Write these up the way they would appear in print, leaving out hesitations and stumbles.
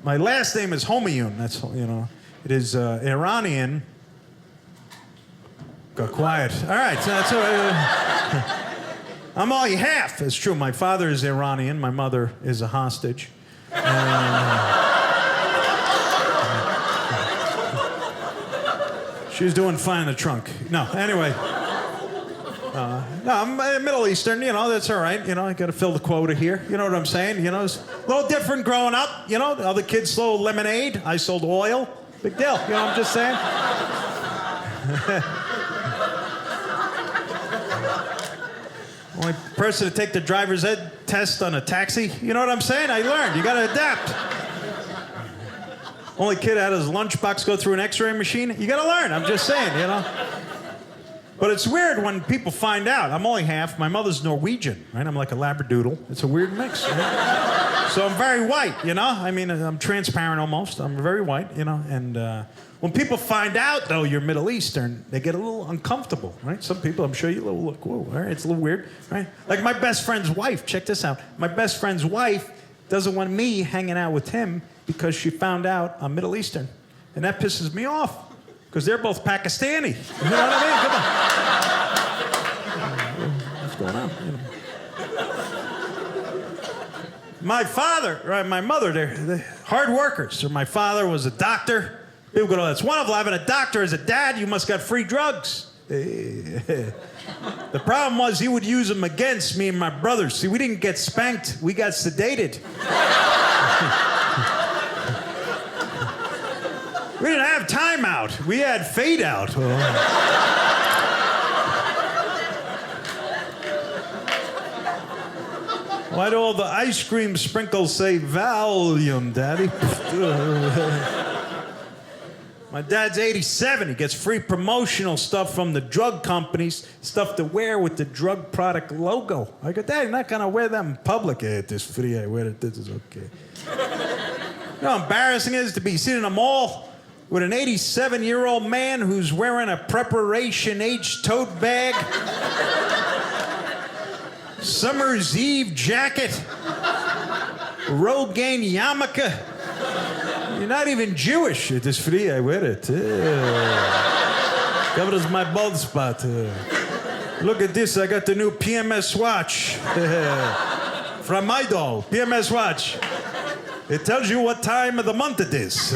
My last name is Homayoon. That's, you know, it is Iranian. Got quiet. All right, so that's I'm only half. It's true. My father is Iranian. My mother is a hostage. She's doing fine in the trunk. No, anyway. No, I'm Middle Eastern, you know, that's all right. You know, I got to fill the quota here. You know what I'm saying? You know, it's a little different growing up. You know, the other kids sold lemonade. I sold oil. Big deal. You know what I'm just saying? Only person to take the driver's ed test on a taxi. You know what I'm saying? I learned. You got to adapt. Only kid had his lunchbox go through an x-ray machine. You got to learn. I'm just saying, you know. But it's weird when people find out. I'm only half. My mother's Norwegian, right? I'm like a labradoodle. It's a weird mix. Right? So I'm very white, you know? I mean, I'm transparent almost. I'm very white, you know? And when people find out, though, you're Middle Eastern, they get a little uncomfortable, right? Some people, I'm sure you will look, whoa, all right? It's a little weird, right? Like my best friend's wife, check this out. My best friend's wife doesn't want me hanging out with him because she found out I'm Middle Eastern. And that pisses me off. Because they're both Pakistani. You know what I mean? Come on. What's going on? You know. My father, right, my mother, they're hard workers. So my father was a doctor. People go, oh, that's wonderful. Having a doctor as a dad, you must got free drugs. The problem was he would use them against me and my brothers. See, we didn't get spanked. We got sedated. We didn't have timeout. We had fade out. Why do all the ice cream sprinkles say Valium, Daddy? My dad's 87. He gets free promotional stuff from the drug companies, stuff to wear with the drug product logo. I go, Dad, you're not going to wear that in public. This free, I wear it. This is okay. You know how embarrassing it is to be seen in a mall with an 87-year-old man who's wearing a Preparation H tote bag, Summer's Eve jacket, Rogaine yarmulke. You're not even Jewish. It is free, I wear it. Covers my bald spot. Look at this, I got the new PMS watch. From my doll, PMS watch. It tells you what time of the month it is.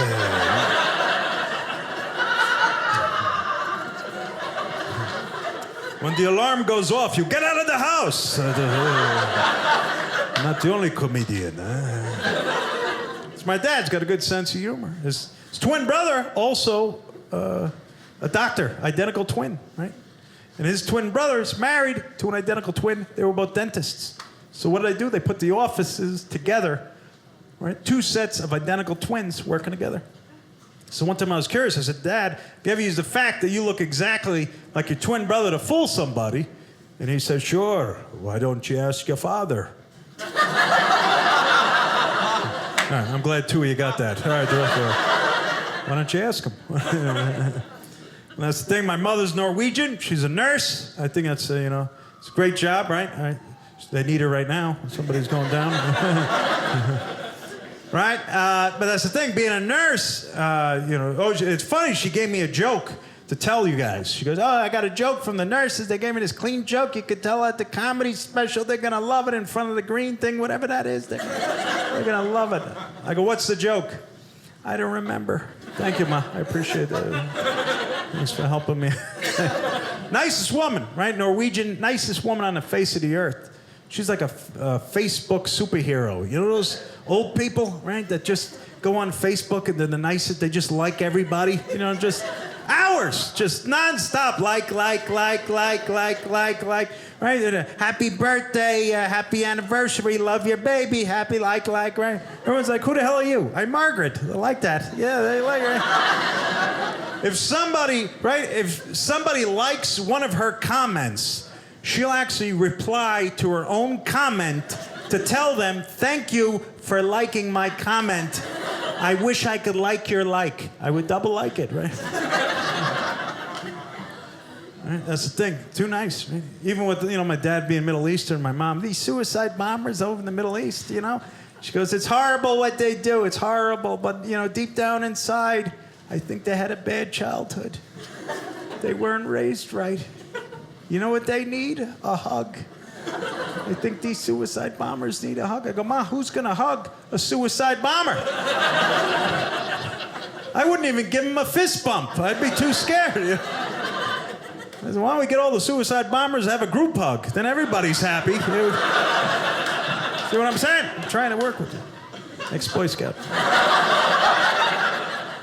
When the alarm goes off, you get out of the house. Not the only comedian. It's my dad's got a good sense of humor. His twin brother, also a doctor, identical twin, right? And his twin brother's married to an identical twin. They were both dentists. So what did? They put the offices together, right? Two sets of identical twins working together. So one time I was curious. I said, Dad, have you ever used the fact that you look exactly like your twin brother to fool somebody? And he said, sure. Why don't you ask your father? All right, I'm glad two of you got that. All right, director. Why don't you ask him? That's the thing. My mother's Norwegian. She's a nurse. I think that's, you know, it's a great job, right? They need her right now. Somebody's going down. Right? But that's the thing, being a nurse, you know, it's funny, she gave me a joke to tell you guys. She goes, oh, I got a joke from the nurses. They gave me this clean joke. You could tell at the comedy special. They're going to love it in front of the green thing, whatever that is. They're going to love it. I go, what's the joke? I don't remember. Thank you, Ma. I appreciate that. Thanks for helping me. Nicest woman, right? Norwegian, nicest woman on the face of the earth. She's like a Facebook superhero. You know those old people, right, that just go on Facebook and they're the nicest, they just like everybody, you know, just hours, just nonstop, like, right? Happy birthday, happy anniversary, love your baby, happy, like, right? Everyone's like, who the hell are you? I'm Margaret. They like that. Yeah, they like her. If somebody likes one of her comments, she'll actually reply to her own comment to tell them, thank you for liking my comment. I wish I could like your like. I would double like it, right? Right? That's the thing. Too nice. Right? Even with, you know, my dad being Middle Eastern, my mom, these suicide bombers over in the Middle East, you know? She goes, it's horrible what they do. It's horrible. But, you know, deep down inside, I think they had a bad childhood. They weren't raised right. You know what they need? A hug. I think these suicide bombers need a hug. I go, Ma, who's going to hug a suicide bomber? I wouldn't even give him a fist bump. I'd be too scared. I said, why don't we get all the suicide bombers to have a group hug? Then everybody's happy. See what I'm saying? I'm trying to work with you. Ex-Boy Scout.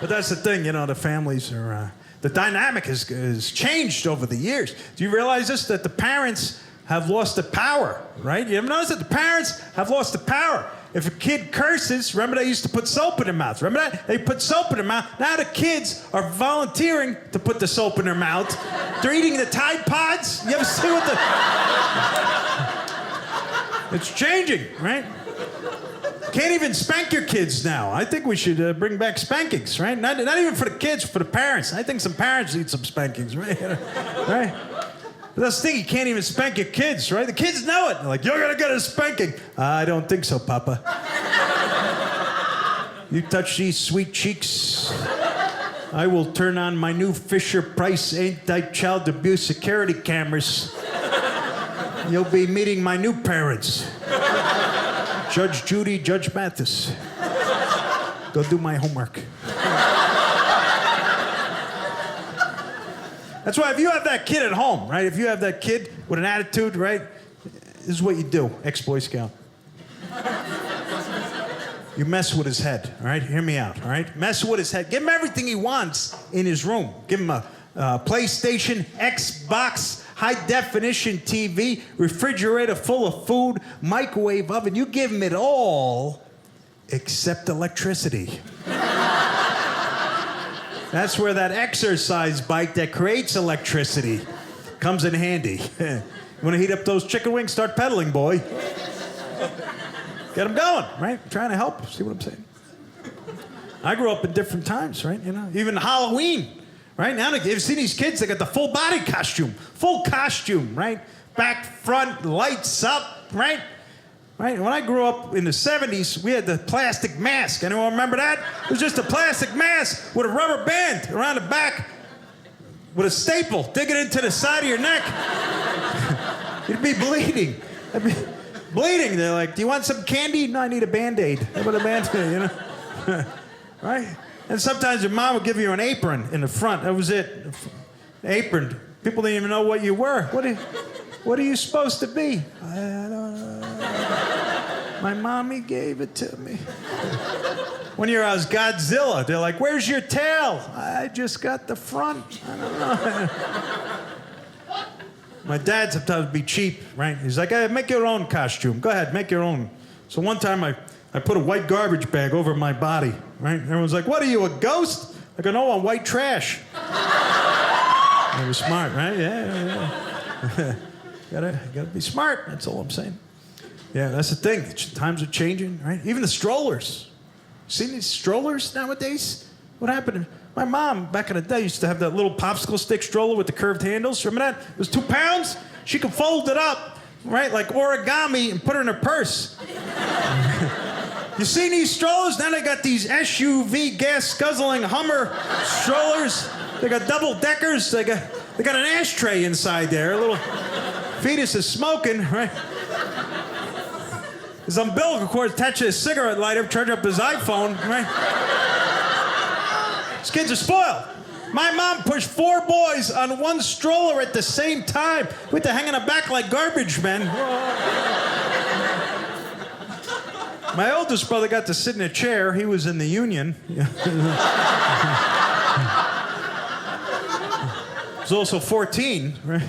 But that's the thing, you know, the families are... the dynamic has changed over the years. Do you realize this? That the parents have lost the power, right? You ever notice that the parents have lost the power? If a kid curses, remember they used to put soap in their mouth. Remember that? They put soap in their mouth. Now the kids are volunteering to put the soap in their mouth. They're eating the Tide Pods. You ever see what the... It's changing, right? Can't even spank your kids now. I think we should bring back spankings, right? Not even for the kids, for the parents. I think some parents need some spankings, right? Right? But that's the thing, you can't even spank your kids, right? The kids know it. They're like, you're gonna get a spanking. I don't think so, Papa. You touch these sweet cheeks, I will turn on my new Fisher-Price anti-child abuse security cameras. You'll be meeting my new parents. Judge Judy, Judge Mathis. Go do my homework. That's why if you have that kid at home, right? If you have that kid with an attitude, right? This is what you do, ex-Boy Scout. You mess with his head, all right? Hear me out, all right? Mess with his head. Give him everything he wants in his room. Give him a PlayStation, Xbox, high-definition TV, refrigerator full of food, microwave oven. You give him it all except electricity. That's where that exercise bike that creates electricity comes in handy. You want to heat up those chicken wings? Start pedaling, boy. Get them going, right? I'm trying to help. See what I'm saying? I grew up in different times, right? You know, even Halloween, right? Now you've seen these kids, they got the full body costume, full costume, right? Back, front, lights up, right? Right? When I grew up in the 70s, we had the plastic mask. Anyone remember that? It was just a plastic mask with a rubber band around the back with a staple. Dig it into the side of your neck. You'd be bleeding. I'd be bleeding. They're like, do you want some candy? No, I need a Band-Aid. How about a Band-Aid, you know? Right? And sometimes your mom would give you an apron in the front. That was it. Apron. People didn't even know what you were. What are you supposed to be? I don't know. My mommy gave it to me. One year I was Godzilla. They're like, where's your tail? I just got the front. I don't know. My dad sometimes would be cheap, right? He's like, hey, make your own costume. Go ahead, make your own. So one time I put a white garbage bag over my body, right? Everyone's like, what are you, a ghost? I go, no, I'm white trash. I was smart, right? Yeah. Gotta be smart, that's all I'm saying. Yeah, that's the thing. Times are changing, right? Even the strollers. Seen these strollers nowadays? What happened? My mom, back in the day, used to have that little popsicle stick stroller with the curved handles. Remember that? It was 2 pounds. She could fold it up, right, like origami and put it in her purse. You seen these strollers? Now they got these SUV gas-guzzling Hummer strollers. They got double-deckers. They got an ashtray inside there. A little fetus is smoking, right? His umbilical cord attached to his cigarette lighter, charge up his iPhone, right? These kids are spoiled. My mom pushed 4 boys on one stroller at the same time. We had to hang in the back like garbage men. My oldest brother got to sit in a chair. He was in the union. He was also 14, right?